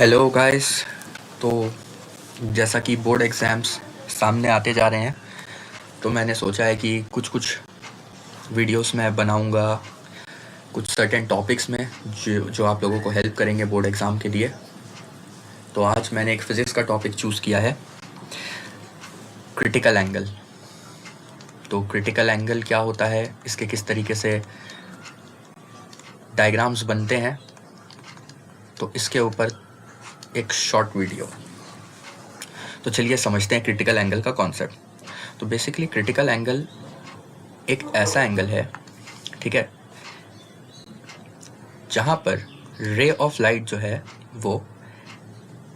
Hello guys. तो जैसा कि बोर्ड एग्ज़ाम्स सामने आते जा रहे हैं, तो मैंने सोचा है कि कुछ वीडियोस मैं बनाऊंगा कुछ सर्टेन टॉपिक्स में जो आप लोगों को हेल्प करेंगे बोर्ड एग्ज़ाम के लिए। तो आज मैंने एक फ़िज़िक्स का टॉपिक चूज़ किया है, क्रिटिकल एंगल। तो क्रिटिकल एंगल क्या होता है, इसके किस तरीके से डायग्राम्स बनते हैं, तो इसके ऊपर एक शॉर्ट वीडियो। तो चलिए समझते हैं क्रिटिकल एंगल का कॉन्सेप्ट। तो बेसिकली क्रिटिकल एंगल एक ऐसा एंगल है, ठीक है, जहाँ पर रे ऑफ लाइट जो है वो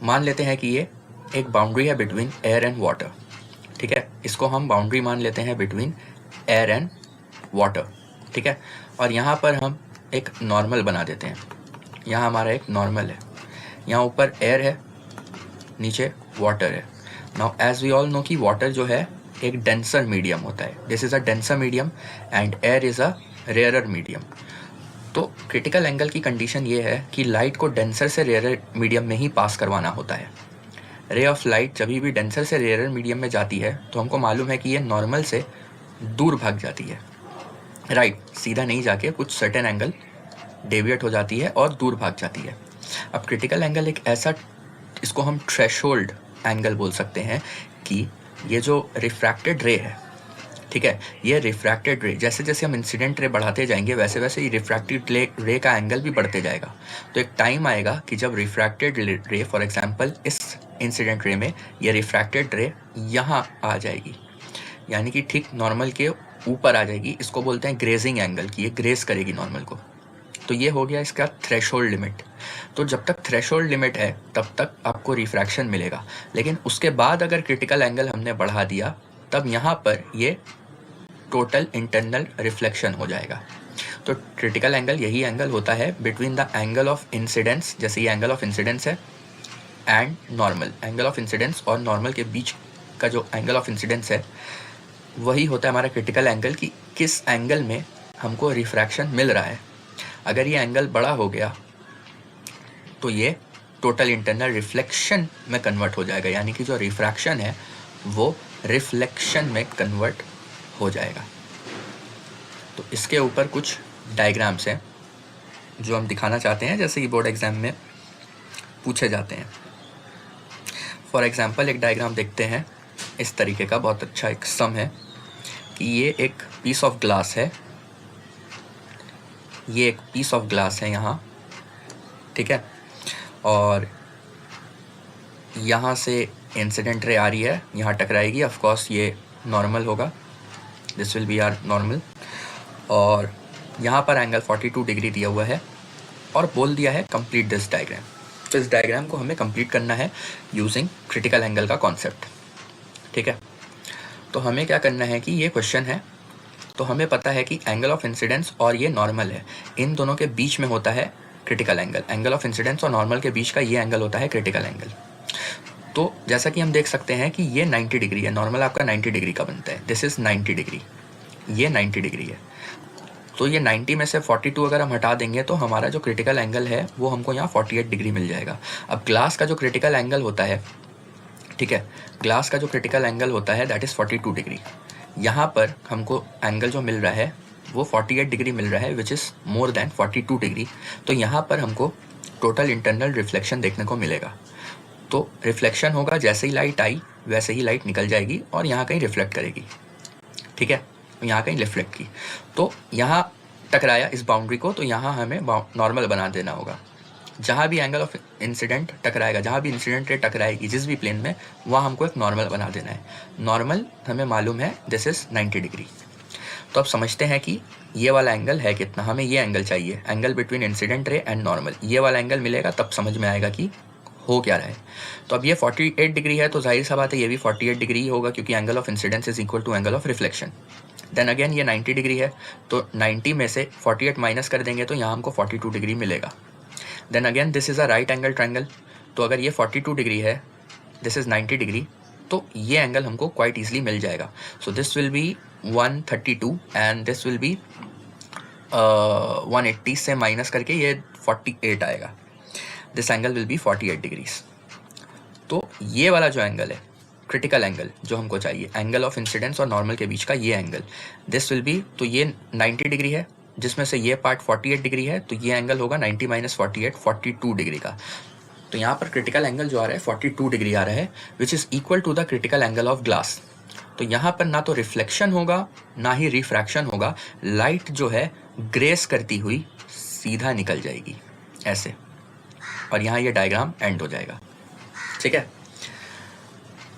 मान लेते हैं कि ये एक बाउंड्री है बिटवीन एयर एंड वाटर, ठीक है। इसको हम बाउंड्री मान लेते हैं बिटवीन एयर एंड वाटर, ठीक है। और यहाँ पर हम एक नॉर्मल बना देते हैं। यहाँ हमारा एक नॉर्मल है, यहाँ ऊपर एयर है, नीचे वाटर है। Now as we all know कि वाटर जो है एक डेंसर मीडियम होता है। This is a denser medium and air is a rarer medium. तो क्रिटिकल एंगल की कंडीशन ये है कि लाइट को डेंसर से रेयरर मीडियम में ही पास करवाना होता है। रे ऑफ लाइट जब भी डेंसर से रेयरर मीडियम में जाती है तो हमको मालूम है कि ये नॉर्मल से दूर भाग जाती है, राइट। सीधा नहीं जाके कुछ सर्टेन एंगल डेविएट हो जाती है और दूर भाग जाती है। अब क्रिटिकल एंगल एक ऐसा, इसको हम थ्रेशोल्ड एंगल बोल सकते हैं कि ये जो रिफ्रैक्टेड रे है, ठीक है, ये रिफ्रैक्टेड रे जैसे जैसे हम इंसिडेंट रे बढ़ाते जाएंगे वैसे वैसे ये रिफ्रैक्टेड रे का एंगल भी बढ़ते जाएगा। तो एक टाइम आएगा कि जब रिफ्रैक्टेड रे, फॉर एग्जांपल इस इंसिडेंट रे में ये रिफ्रैक्टेड रे यहाँ आ जाएगी, यानी कि ठीक नॉर्मल के ऊपर आ जाएगी। इसको बोलते हैं ग्रेजिंग एंगल, की ये ग्रेस करेगी नॉर्मल को। तो ये हो गया इसका थ्रेशोल्ड लिमिट। तो जब तक थ्रेशोल्ड लिमिट है तब तक आपको रिफ्रैक्शन मिलेगा, लेकिन उसके बाद अगर क्रिटिकल एंगल हमने बढ़ा दिया तब यहाँ पर ये टोटल इंटरनल रिफ्लेक्शन हो जाएगा। तो क्रिटिकल एंगल यही एंगल होता है between the angle of incidence, जैसे ये एंगल ऑफ इंसिडेंस है, and normal. Angle of incidence और नॉर्मल के बीच का जो एंगल ऑफ इंसिडेंस है वही होता है हमारा क्रिटिकल एंगल, कि किस एंगल में हमको रिफ्रैक्शन मिल रहा है। अगर ये एंगल बड़ा हो गया तो ये टोटल इंटरनल रिफ्लेक्शन में कन्वर्ट हो जाएगा, यानी कि जो रिफ्रैक्शन है वो रिफ्लेक्शन में कन्वर्ट हो जाएगा। तो इसके ऊपर कुछ डायग्राम्स हैं जो हम दिखाना चाहते हैं, जैसे कि बोर्ड एग्जाम में पूछे जाते हैं। फॉर एग्जांपल एक डायग्राम देखते हैं इस तरीके का, बहुत अच्छा एक सम है कि ये एक पीस ऑफ ग्लास है, ये एक पीस ऑफ ग्लास है यहाँ, ठीक है, और यहाँ से इंसिडेंट रे आ रही है, यहाँ टकराएगी। ऑफ कोर्स ये नॉर्मल होगा, this will be our normal. और यहाँ पर एंगल 42 डिग्री दिया हुआ है और बोल दिया है कंप्लीट दिस डायग्राम। तो इस डायग्राम को हमें कंप्लीट करना है यूजिंग क्रिटिकल एंगल का कॉन्सेप्ट, ठीक है। तो हमें क्या करना है कि ये क्वेश्चन है, तो हमें पता है कि एंगल ऑफ इंसिडेंस और ये नॉर्मल है, इन दोनों के बीच में होता है critical angle. Angle of incidence और नॉर्मल के बीच का ये एंगल होता है क्रिटिकल एंगल। तो जैसा कि हम देख सकते हैं कि ये 90 डिग्री है, नॉर्मल आपका 90 डिग्री का बनता है, दिस इज़ 90 डिग्री, ये 90 डिग्री है। तो ये 90 में से 42 अगर हम हटा देंगे तो हमारा जो क्रिटिकल एंगल है वो हमको यहाँ 48 डिग्री मिल जाएगा। अब ग्लास का जो क्रिटिकल एंगल होता है, ठीक है, ग्लास का जो क्रिटिकल एंगल होता है दैट इज़ 42 डिग्री। यहाँ पर हमको एंगल जो मिल रहा है वो 48 डिग्री मिल रहा है, which is more than 42 degree. तो यहाँ पर हमको टोटल इंटरनल रिफ्लेक्शन देखने को मिलेगा। तो रिफ्लेक्शन होगा, जैसे ही लाइट आई वैसे ही लाइट निकल जाएगी और यहाँ कहीं रिफ्लेक्ट करेगी, ठीक है, यहाँ कहीं रिफ्लेक्ट की। तो यहाँ टकराया इस बाउंड्री को, तो यहाँ हमें नॉर्मल बना देना होगा। जहाँ भी एंगल ऑफ इंसिडेंट टकराएगा, जहाँ भी इंसिडेंट रे टकराएगी जिस भी प्लेन में, वहाँ हमको एक नॉर्मल बना देना है। नॉर्मल हमें मालूम है दिस इज़ 90 डिग्री। तो अब समझते हैं कि ये वाला एंगल है कितना। हमें ये एंगल चाहिए, angle between incident ray and normal. ये वाला एंगल मिलेगा तब समझ में आएगा कि हो क्या रहा है। तो अब ये 48 डिग्री है, तो जाहिर सा बात है ये भी 48 डिग्री ही होगा, क्योंकि angle of incidence is equal to angle of reflection. Then again ये 90 डिग्री है, तो 90 में से 48 माइनस कर देंगे तो यहाँ हमको 42 डिग्री मिलेगा। Then again this is a right angle triangle, तो अगर ये 42 डिग्री है, दिस इज़ 90 डिग्री, तो ये एंगल हमको क्वाइट ईजिली मिल जाएगा। So this will B 132 and this will B 180 से माइनस करके ये 48 आएगा। This angle will be 48 degrees. तो ये वाला जो एंगल है, क्रिटिकल एंगल जो हमको चाहिए, एंगल ऑफ इंसिडेंस और नॉर्मल के बीच का ये एंगल, दिस विल बी, तो ये 90 डिग्री है जिसमें से ये पार्ट 48 डिग्री है, तो ये एंगल होगा 90 माइनस 48, 42 डिग्री का। तो यहाँ पर क्रिटिकल एंगल जो आ रहा है 42 डिग्री आ रहा है, which is equal to the critical angle of glass. तो यहाँ पर ना तो रिफ्लेक्शन होगा ना ही रिफ्रैक्शन होगा, लाइट जो है ग्रेस करती हुई सीधा निकल जाएगी ऐसे, और यहाँ ये डायग्राम एंड हो जाएगा। ठीक है,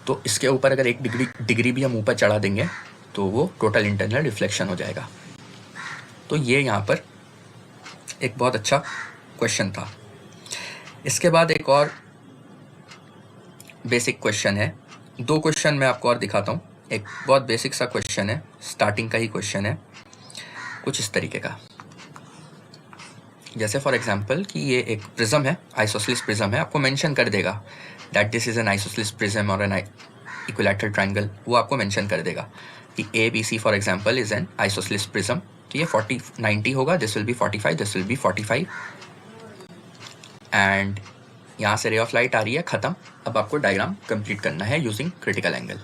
तो इसके ऊपर अगर 1 डिग्री भी हम ऊपर चढ़ा देंगे तो वो टोटल इंटरनल रिफ्लेक्शन हो जाएगा। तो ये यहाँ पर एक बहुत अच्छा क्वेश्चन था। इसके बाद एक और बेसिक क्वेश्चन है, 2 क्वेश्चन मैं आपको और दिखाता हूँ। एक बहुत बेसिक सा क्वेश्चन है, स्टार्टिंग का ही क्वेश्चन है, कुछ इस तरीके का। जैसे फॉर एग्जांपल कि ये एक प्रिज्म है, आइसोसेलेस प्रिज्म है, आपको मेंशन कर देगा that this is an isosceles prism और एन इक्विलैटरल ट्रायंगल, वो आपको मेंशन कर देगा कि ABC for example is an isosceles prism. तो ये 90 होगा, this will B 45, this will B 45, and यहाँ से रे ऑफ लाइट आ रही है, ख़त्म। अब आपको डायग्राम कंप्लीट करना है यूजिंग क्रिटिकल एंगल।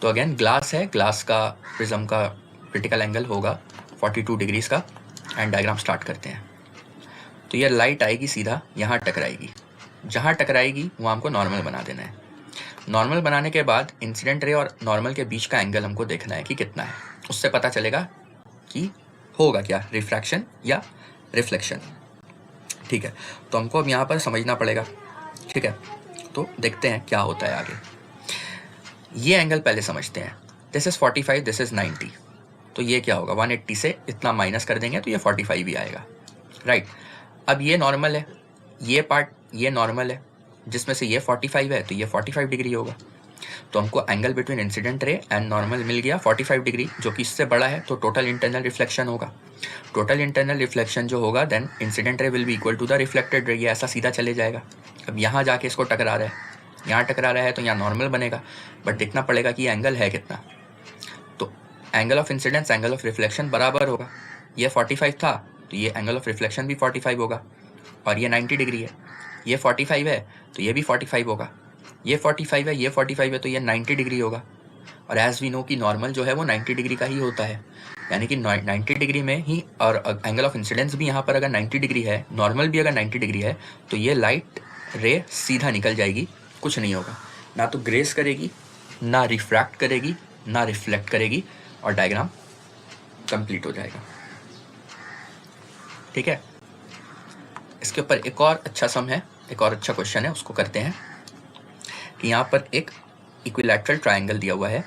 तो अगेन ग्लास है, ग्लास का प्रिज्म का क्रिटिकल एंगल होगा 42 डिग्रीज का, एंड डायग्राम स्टार्ट करते हैं। तो ये लाइट आएगी सीधा यहाँ टकराएगी, जहाँ टकराएगी वहाँ हमको नॉर्मल बना देना है। नॉर्मल बनाने के बाद इंसिडेंट रे और नॉर्मल के बीच का एंगल हमको देखना है कि कितना है, उससे पता चलेगा कि होगा क्या, रिफ्रैक्शन या रिफ्लेक्शन। ठीक है, तो हमको अब यहाँ पर समझना पड़ेगा। ठीक है, तो देखते हैं क्या होता है आगे। ये एंगल पहले समझते हैं, दिस इज़ 45, दिस इज़ 90, तो ये क्या होगा, 180 से इतना माइनस कर देंगे तो ये 45 भी आएगा, राइट। अब ये नॉर्मल है, ये पार्ट ये नॉर्मल है, जिसमें से ये 45 है, तो ये 45 डिग्री होगा। तो हमको angle between incident ray and normal मिल गया 45 डिग्री, जो कि इससे बड़ा है, तो टोटल इंटरनल रिफ्लेक्शन होगा। टोटल इंटरनल रिफ्लेक्शन जो होगा, then incident ray will be equal to the reflected ray, ये ऐसा सीधा चले जाएगा। अब यहाँ जाके इसको टकरा रहा है, यहाँ टकरा रहा है, तो यहाँ नॉर्मल बनेगा, बट देखना पड़ेगा कि एंगल है कितना। तो angle of incidence angle of reflection बराबर होगा, ये 45 था तो ये एंगल ऑफ रिफ्लेक्शन भी 45 होगा, और ये 90 डिग्री है, ये 45 है तो ये भी 45 होगा, ये 45 है, ये 45 है, तो ये 90 डिग्री होगा। और एज वी नो कि नॉर्मल जो है वो 90 डिग्री का ही होता है, यानी कि 90 डिग्री में ही, और एंगल ऑफ इंसिडेंस भी यहाँ पर अगर 90 डिग्री है, नॉर्मल भी अगर 90 डिग्री है, तो ये लाइट रे सीधा निकल जाएगी, कुछ नहीं होगा, ना तो ग्रेस करेगी, ना रिफ्रैक्ट करेगी, ना रिफ्लेक्ट करेगी, और डायग्राम कंप्लीट हो जाएगा। ठीक है, इसके ऊपर एक और अच्छा सम है, एक और अच्छा क्वेश्चन है, उसको करते हैं। कि यहाँ पर एक इक्विलैटरल ट्रायंगल दिया हुआ है,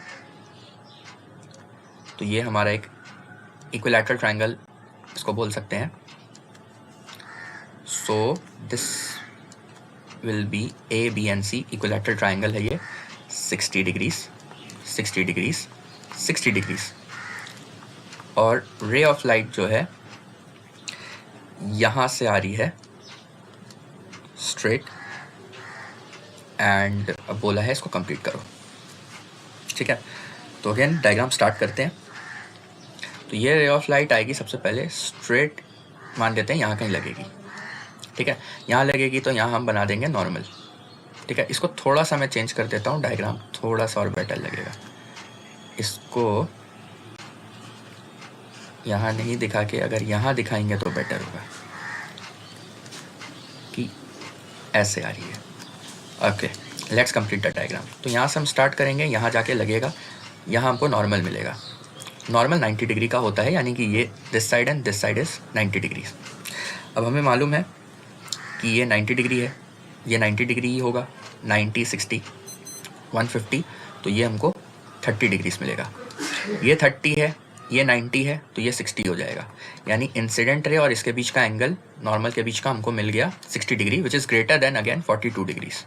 तो ये हमारा एक इक्विलैटरल ट्रायंगल इसको बोल सकते हैं। So this will B A, B and C, equilateral triangle है ये, 60 डिग्रीज 60 डिग्रीज 60 डिग्रीज, और रे ऑफ लाइट जो है यहाँ से आ रही है स्ट्रेट, एंड अब बोला है इसको कंप्लीट करो। ठीक है, तो अगेन डायग्राम स्टार्ट करते हैं। तो ये रे ऑफ लाइट आएगी सबसे पहले स्ट्रेट, मान लेते हैं यहाँ कहीं लगेगी। ठीक है, यहाँ लगेगी तो यहाँ हम बना देंगे नॉर्मल। ठीक है, इसको थोड़ा सा मैं चेंज कर देता हूँ, डायग्राम थोड़ा सा और बेटर लगेगा। इसको यहाँ नहीं दिखा के अगर यहाँ दिखाएंगे तो बेटर होगा, कि ऐसे आ रही है। Okay, let's complete the diagram. तो यहाँ से हम स्टार्ट करेंगे, यहाँ जाके लगेगा, यहाँ हमको नॉर्मल मिलेगा। नॉर्मल 90 डिग्री का होता है, यानी कि ये this side and this side is 90 degree. अब हमें मालूम है कि ये 90 डिग्री है, ये 90 डिग्री ही होगा, 90, 60, 150, तो ये हमको 30 डिग्रीज मिलेगा। ये 30 है, ये 90 है, तो ये 60 हो जाएगा। यानी इंसिडेंट रे और इसके बीच का एंगल, नॉर्मल के बीच का, हमको मिल गया 60 degree, which is greater than again 42 degrees.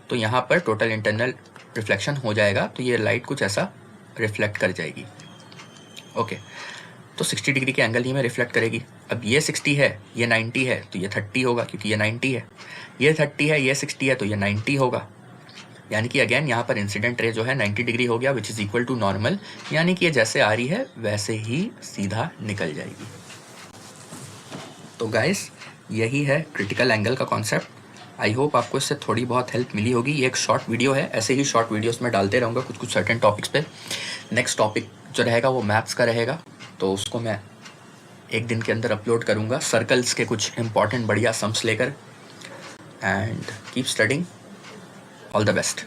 तो यहाँ पर टोटल इंटरनल रिफ्लेक्शन हो जाएगा, तो ये लाइट कुछ ऐसा रिफ्लेक्ट कर जाएगी। ओके, तो 60 डिग्री के एंगल ही में रिफ्लेक्ट करेगी। अब ये 60 है, ये 90 है, तो ये 30 होगा, क्योंकि ये 90 है। ये 30 है, ये 60 है, तो ये 90 होगा। यानी कि अगेन यहाँ पर इंसिडेंट रे जो है 90 डिग्री हो गया, which is equal to normal, यानी कि ये जैसे आ रही है वैसे ही सीधा निकल जाएगी। तो गाइस, यही है क्रिटिकल एंगल का कॉन्सेप्ट। आई होप आपको इससे थोड़ी बहुत हेल्प मिली होगी। ये एक शॉर्ट वीडियो है, ऐसे ही शॉर्ट वीडियोस में डालते रहूँगा कुछ कुछ सर्टेन टॉपिक्स पे। नेक्स्ट टॉपिक जो रहेगा वो मैथ्स का रहेगा, तो उसको मैं एक दिन के अंदर अपलोड करूँगा, सर्कल्स के कुछ इंपॉर्टेंट बढ़िया सम्स लेकर। And keep studying, all the best.